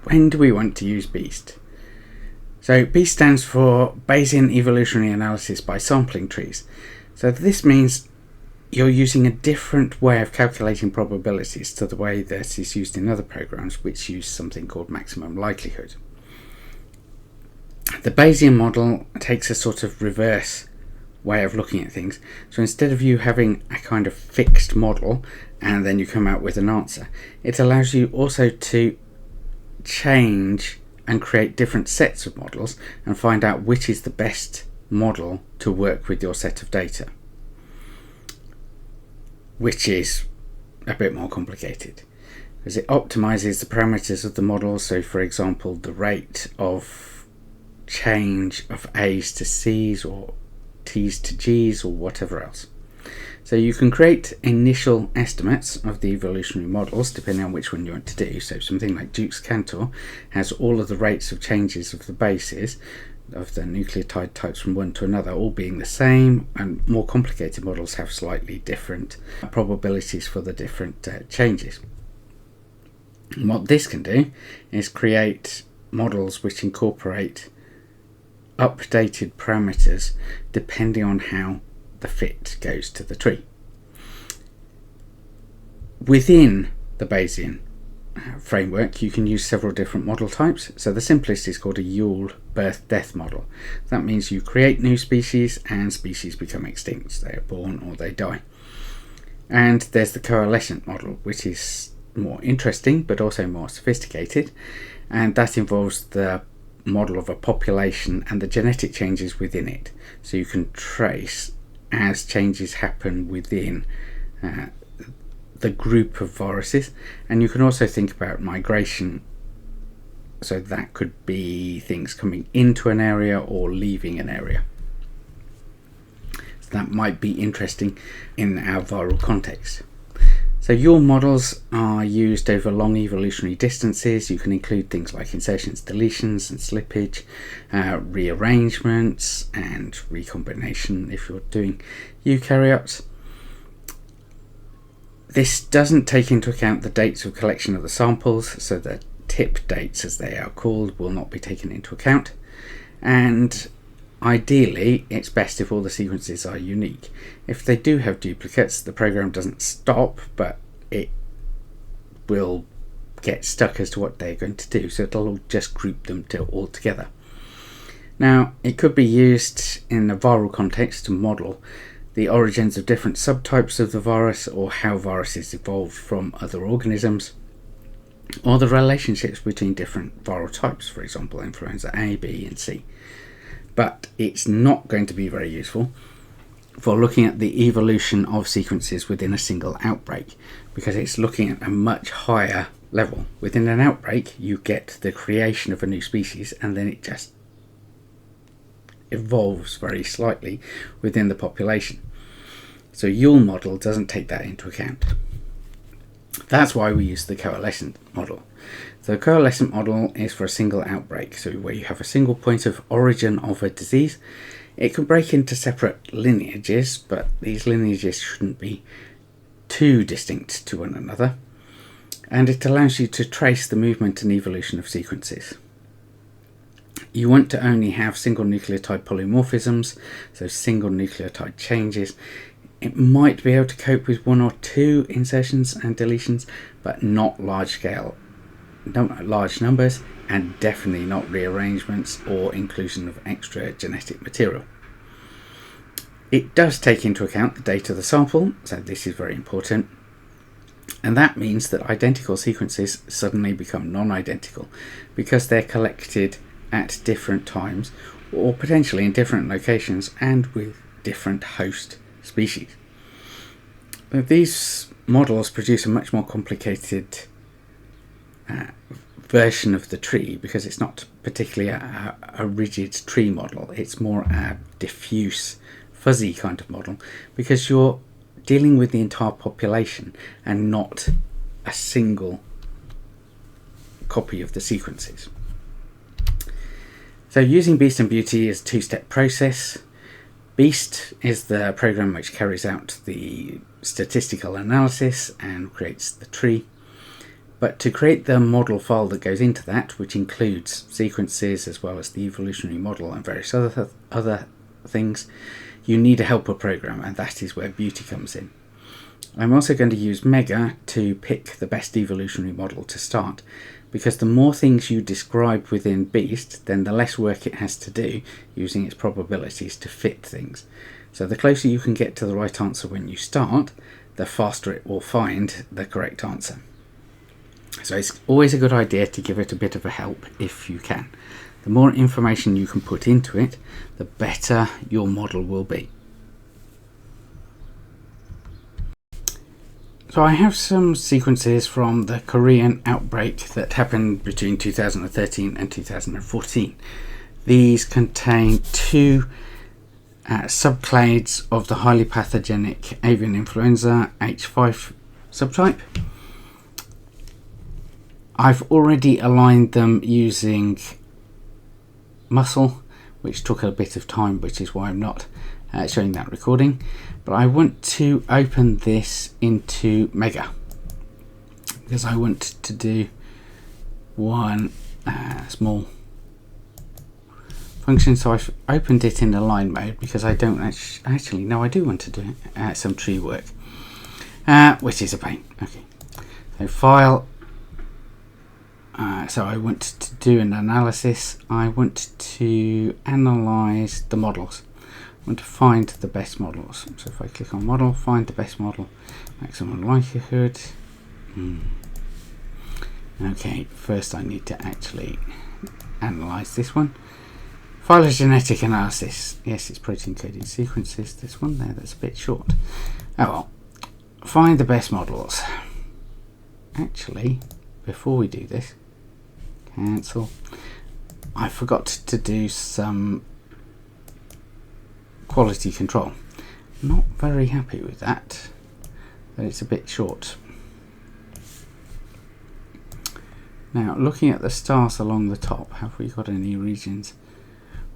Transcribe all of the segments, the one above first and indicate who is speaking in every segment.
Speaker 1: when do we want to use BEAST? So BEAST stands for Bayesian Evolutionary Analysis by Sampling Trees. So this means you're using a different way of calculating probabilities to the way that is used in other programs which use something called maximum likelihood. The Bayesian model takes a sort of reverse way of looking at things. So instead of you having a kind of fixed model and then you come out with an answer, it allows you also to change and create different sets of models and find out which is the best model to work with your set of data, which is a bit more complicated because it optimizes the parameters of the model. So for example, the rate of change of A's to C's or T's to G's or whatever else. So you can create initial estimates of the evolutionary models depending on which one you want to do. So something like Duke's Cantor has all of the rates of changes of the bases of the nucleotide types from one to another all being the same, and more complicated models have slightly different probabilities for the different changes. And what this can do is create models which incorporate updated parameters depending on how the fit goes to the tree. Within the Bayesian framework, you can use several different model types. So the simplest is called a Yule birth-death model. That means you create new species and species become extinct. They are born or they die. And there's the coalescent model, which is more interesting but also more sophisticated, and that involves the model of a population and the genetic changes within it. So you can trace as changes happen within the group of viruses, and you can also think about migration. So that could be things coming into an area or leaving an area. So that might be interesting in our viral context. So your models are used over long evolutionary distances. You can include things like insertions, deletions and slippage, rearrangements and recombination if you're doing eukaryotes. This doesn't take into account the dates of collection of the samples, so the tip dates, as they are called, will not be taken into account. And ideally, it's best if all the sequences are unique. If they do have duplicates, the program doesn't stop, but it will get stuck as to what they're going to do, so it'll just group them all together. Now, it could be used in a viral context to model the origins of different subtypes of the virus, or how viruses evolved from other organisms, or the relationships between different viral types, for example, influenza A, B, and C. But it's not going to be very useful for looking at the evolution of sequences within a single outbreak, because it's looking at a much higher level. Within an outbreak, you get the creation of a new species, and then it just evolves very slightly within the population. So Yule model doesn't take that into account. That's why we use the coalescent model. The coalescent model is for a single outbreak, so where you have a single point of origin of a disease. It can break into separate lineages, but these lineages shouldn't be too distinct to one another, and it allows you to trace the movement and evolution of sequences. You want to only have single nucleotide polymorphisms, so single nucleotide changes. It might be able to cope with one or two insertions and deletions, but not large numbers, and definitely not rearrangements or inclusion of extra genetic material. It does take into account the date of the sample, so this is very important. And that means that identical sequences suddenly become non-identical because they're collected at different times, or potentially in different locations and with different host species. These models produce a much more complicated version of the tree, because it's not particularly a rigid tree model. It's more a diffuse, fuzzy kind of model, because you're dealing with the entire population and not a single copy of the sequences. So using BEAST and Beauti is a two-step process. BEAST is the program which carries out the statistical analysis and creates the tree. But to create the model file that goes into that, which includes sequences as well as the evolutionary model and various other things, you need a helper program, and that is where Beauti comes in. I'm also going to use Mega to pick the best evolutionary model to start, because the more things you describe within Beast, then the less work it has to do using its probabilities to fit things. So the closer you can get to the right answer when you start, the faster it will find the correct answer. So it's always a good idea to give it a bit of a help if you can. The more information you can put into it, the better your model will be. So I have some sequences from the Korean outbreak that happened between 2013 and 2014. These contain two subclades of the highly pathogenic avian influenza H5 subtype. I've already aligned them using muscle, which took a bit of time, which is why I'm not showing that recording. But I want to open this into Mega because I want to do one small function. So I've opened it in align mode because I don't actually no, I do want to do some tree work, which is a pain. Okay, so file. So I want to do an analysis. I want to analyze the models. I want to find the best models. So if I click on model, find the best model, maximum likelihood. Okay, first I need to actually analyze this one. Phylogenetic analysis. Yes, it's protein coding sequences. This one there, that's a bit short. Oh well. Find the best models. Actually, before we do this, cancel. I forgot to do some quality control. Not very happy with that, but it's a bit short. Now, looking at the stars along the top, have we got any regions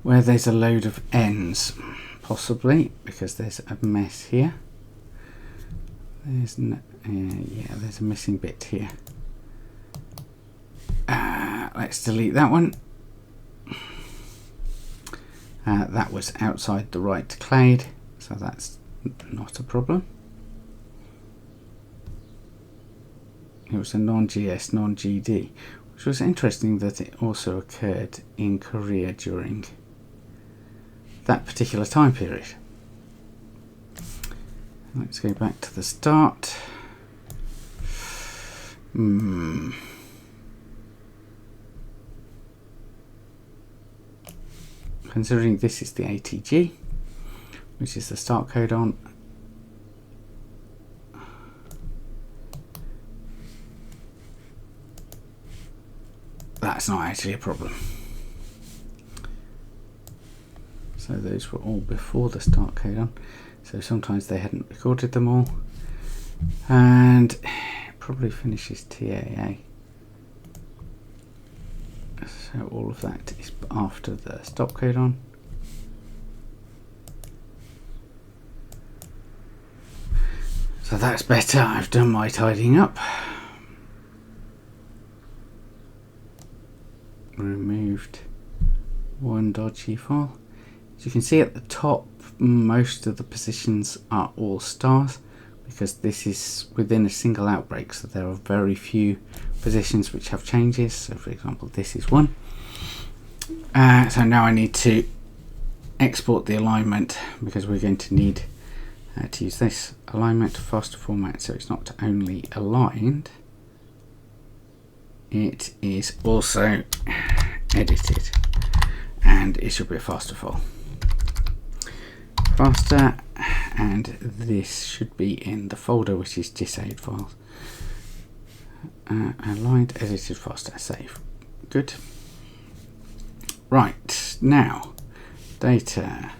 Speaker 1: where there's a load of N's? Possibly, because there's a mess here. There's no, yeah, there's a missing bit here. Let's delete that one. That was outside the right clade, so that's not a problem. It was a non-GS, non-GD, which was interesting that it also occurred in Korea during that particular time period. Let's go back to the start. Considering this is the ATG, which is the start codon, that's not actually a problem. So those were all before the start codon, so sometimes they hadn't recorded them all, and it probably finishes TAA. So all of that is after the stop codon. So that's better. I've done my tidying up. Removed one dodgy file. As you can see at the top, most of the positions are all stars because this is within a single outbreak, so there are very few positions which have changes. So for example, this is one. So now I need to export the alignment because we're going to need to use this alignment faster format, so it's not only aligned, it is also edited, and it should be a faster file. Faster, and this should be in the folder which is disaid files. Aligned, edited, faster, save. Good. Right, now data,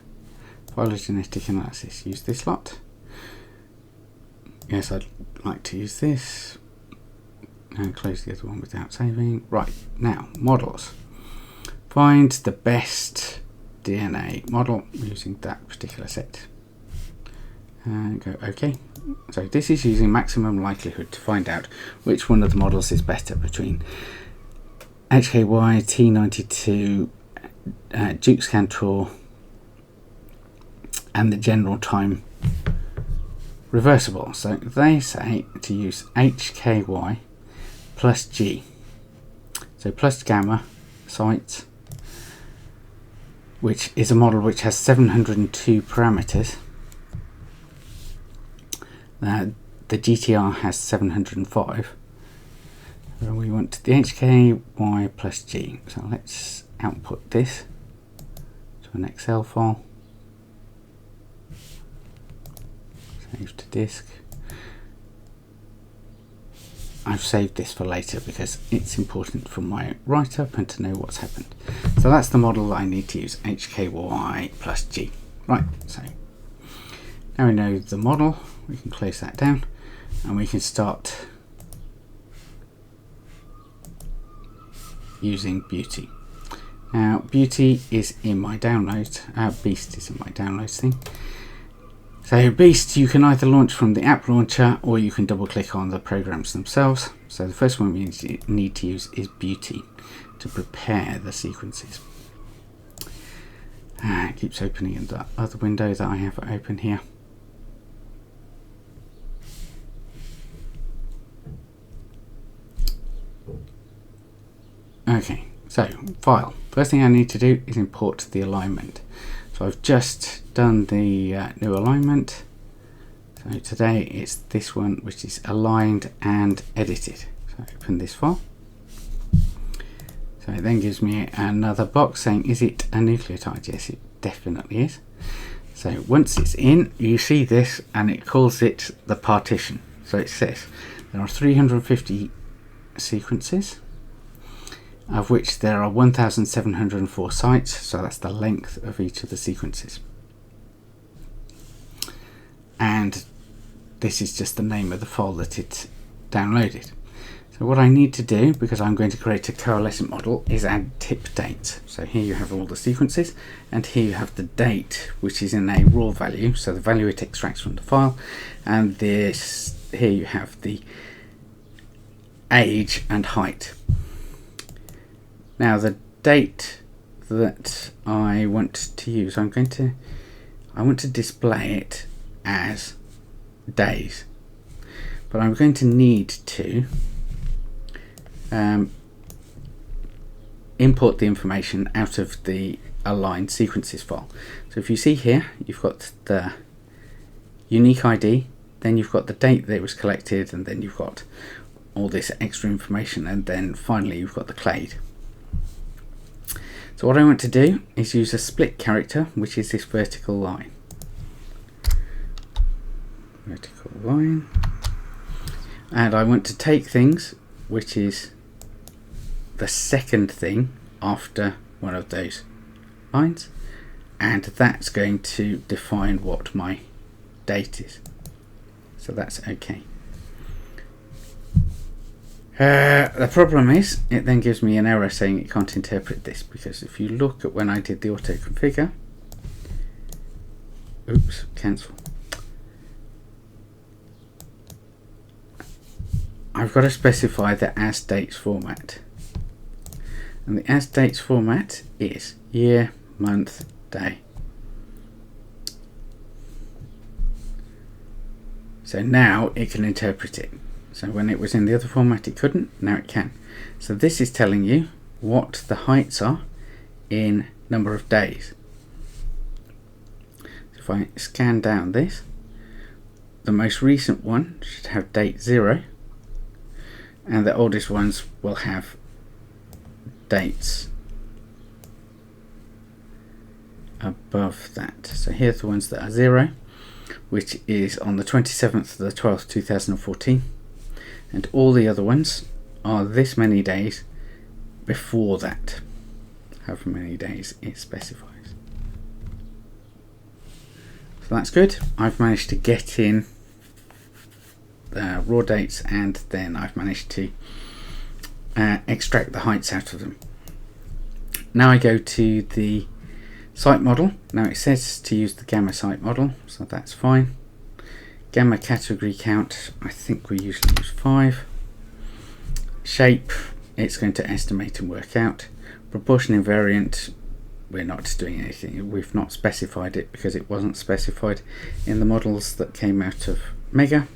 Speaker 1: phylogenetic analysis. Use this lot. Yes, I'd like to use this. And close the other one without saving. Right, now models. Find the best DNA model using that particular set. and go OK. So this is using maximum likelihood to find out which one of the models is better between HKY, T92, Duke's Cantor and the general time reversible. So they say to use HKY plus G, so plus gamma sites, which is a model which has 702 parameters. The GTR has 705. So we want the HKY plus G. So let's output this to an Excel file. Save to disk. I've saved this for later because it's important for my write-up and to know what's happened. So that's the model I need to use, HKY plus G. Right, so now we know the model, we can close that down and we can start using Beauti. Now Beauti is in my downloads, Beast is in my downloads thing. So Beast you can either launch from the app launcher or you can double click on the programs themselves. So the first one we need to use is Beauti to prepare the sequences. It keeps opening in the other window that I have open here. Okay, so file. First thing I need to do is import the alignment. So I've just done the new alignment. So today it's this one which is aligned and edited. So open this file. So it then gives me another box saying, is it a nucleotide? Yes, it definitely is. So once it's in, you see this and it calls it the partition. So it says there are 350 sequences, of which there are 1,704 sites, so that's the length of each of the sequences. And this is just the name of the file that it's downloaded. So what I need to do, because I'm going to create a coalescent model, is add tip dates. So here you have all the sequences, and here you have the date, which is in a raw value, so the value it extracts from the file, and this here you have the age and height. Now the date that I want to use, I want to display it as days, but I'm going to need to import the information out of the aligned sequences file. So if you see here, you've got the unique ID, then you've got the date that it was collected, and then you've got all this extra information, and then finally you've got the clade. So what I want to do is use a split character, which is this vertical line. Vertical line. And I want to take things, which is the second thing after one of those lines, and that's going to define what my date is. So that's okay. The problem is, it then gives me an error saying it can't interpret this, because if you look at when I did the auto configure, oops, cancel. I've got to specify the as dates format, and the as dates format is year, month, day. So now it can interpret it. So when it was in the other format it couldn't, now it can. So this is telling you what the heights are in number of days. So if I scan down this, the most recent one should have date 0, and the oldest ones will have dates above that. So here's the ones that are 0, which is on the 27th of the 12th 2014. And all the other ones are this many days before that, however many days it specifies. So that's good. I've managed to get in the raw dates, and then I've managed to extract the heights out of them. Now I go to the site model. Now it says to use the gamma site model, so that's fine. Gamma category count, I think we usually use 5. Shape, it's going to estimate and work out. Proportion invariant, we're not doing anything. We've not specified it because it wasn't specified in the models that came out of Mega.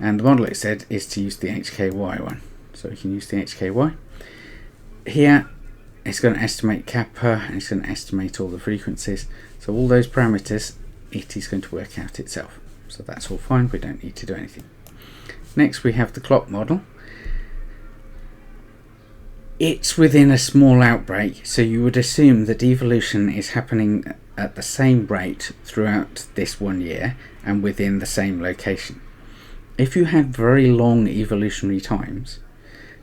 Speaker 1: And the model it said is to use the HKY one. So we can use the HKY. Here, it's going to estimate kappa, and it's going to estimate all the frequencies. So all those parameters, it is going to work out itself. So that's all fine, we don't need to do anything. Next we have the clock model. It's within a small outbreak, so you would assume that evolution is happening at the same rate throughout this 1 year and within the same location. If you had very long evolutionary times,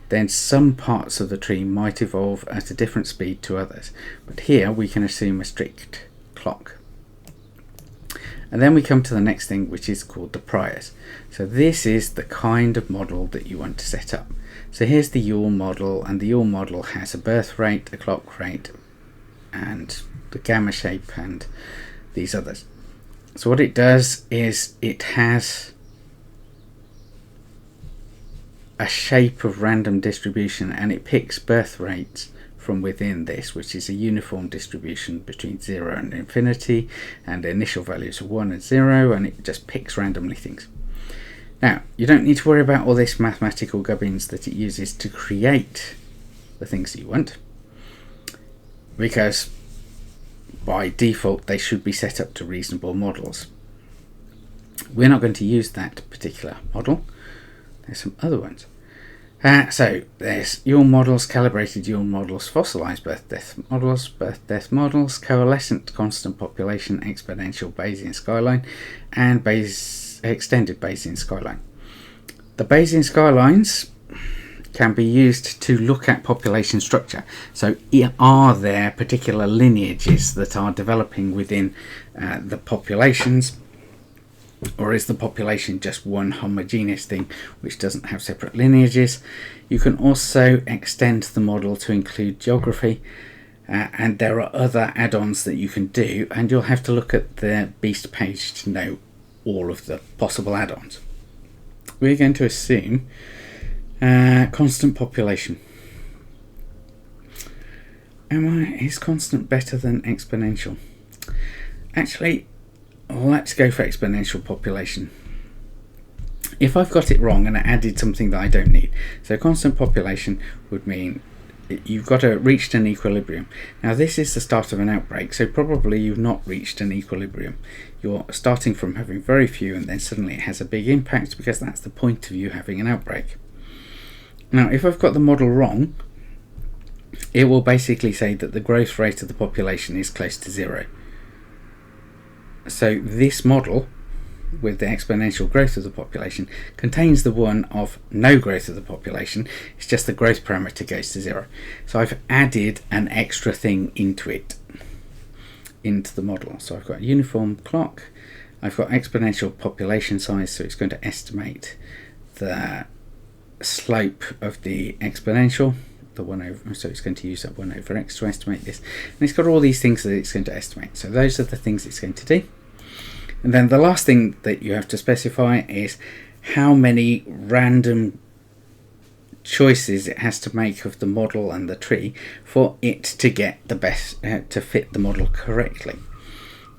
Speaker 1: then some parts of the tree might evolve at a different speed to others, but here we can assume a strict clock. And then we come to the next thing, which is called the priors. So this is the kind of model that you want to set up. So here's the yaw model, and the yaw model has a birth rate, a clock rate, and the gamma shape, and these others. So what it does is it has a shape of random distribution, and it picks birth rates from within this, which is a uniform distribution between 0 and infinity, and the initial values are 1 and 0, and it just picks randomly things. Now, you don't need to worry about all this mathematical gubbins that it uses to create the things that you want, because by default they should be set up to reasonable models. We're not going to use that particular model. There's some other ones. So there's yaw models, calibrated yaw models, fossilized birth-death models, coalescent constant population, exponential Bayesian skyline, and extended Bayesian skyline. The Bayesian skylines can be used to look at population structure. So are there particular lineages that are developing within the populations, or is the population just one homogeneous thing which doesn't have separate lineages? You can also extend the model to include geography, and there are other add-ons that you can do, and you'll have to look at the Beast page to know all of the possible add-ons. We're going to assume constant population. Is constant better than exponential? Actually, let's go for exponential population. If I've got it wrong and I added something that I don't need, so constant population would mean you've got to reach an equilibrium. Now this is the start of an outbreak, so probably you've not reached an equilibrium. You're starting from having very few, and then suddenly it has a big impact, because that's the point of you having an outbreak. Now if I've got the model wrong, it will basically say that the growth rate of the population is close to 0. So this model with the exponential growth of the population contains the one of no growth of the population. It's just the growth parameter goes to 0. So I've added an extra thing into it, into the model. So I've got a uniform clock, I've got exponential population size, so it's going to estimate the slope of the exponential, the 1 over, so it's going to use that 1 over x to estimate this, and it's got all these things that it's going to estimate. So those are the things it's going to do. And then the last thing that you have to specify is how many random choices it has to make of the model and the tree for it to get the best, to fit the model correctly.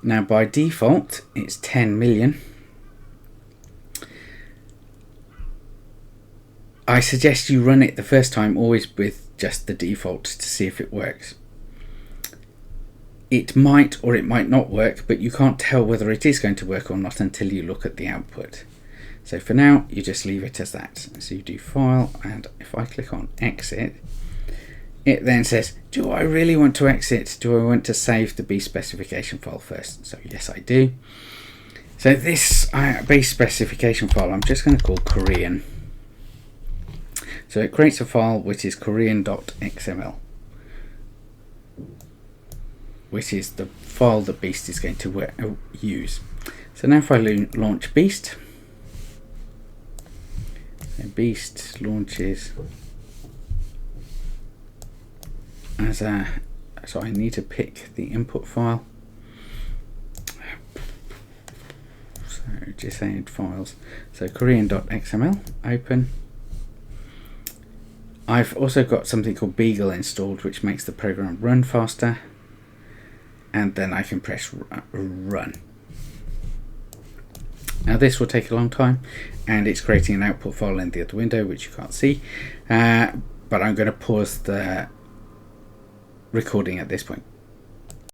Speaker 1: Now by default it's 10 million. I suggest you run it the first time always with just the default to see if it works. It might or it might not work, but you can't tell whether it is going to work or not until you look at the output. So for now, you just leave it as that. So you do file, and if I click on exit, it then says, do I really want to exit? Do I want to save the B specification file first? So yes, I do. So this B specification file, I'm just going to call Korean. So it creates a file which is korean.xml. which is the file that Beast is going to use. So now if I launch Beast, and Beast launches as a, so I need to pick the input file. So just add files. So Korean.xml, open. I've also got something called Beagle installed, which makes the program run faster. And then I can press run. Now this will take a long time, and it's creating an output file in the other window, which you can't see. But I'm going to pause the recording at this point.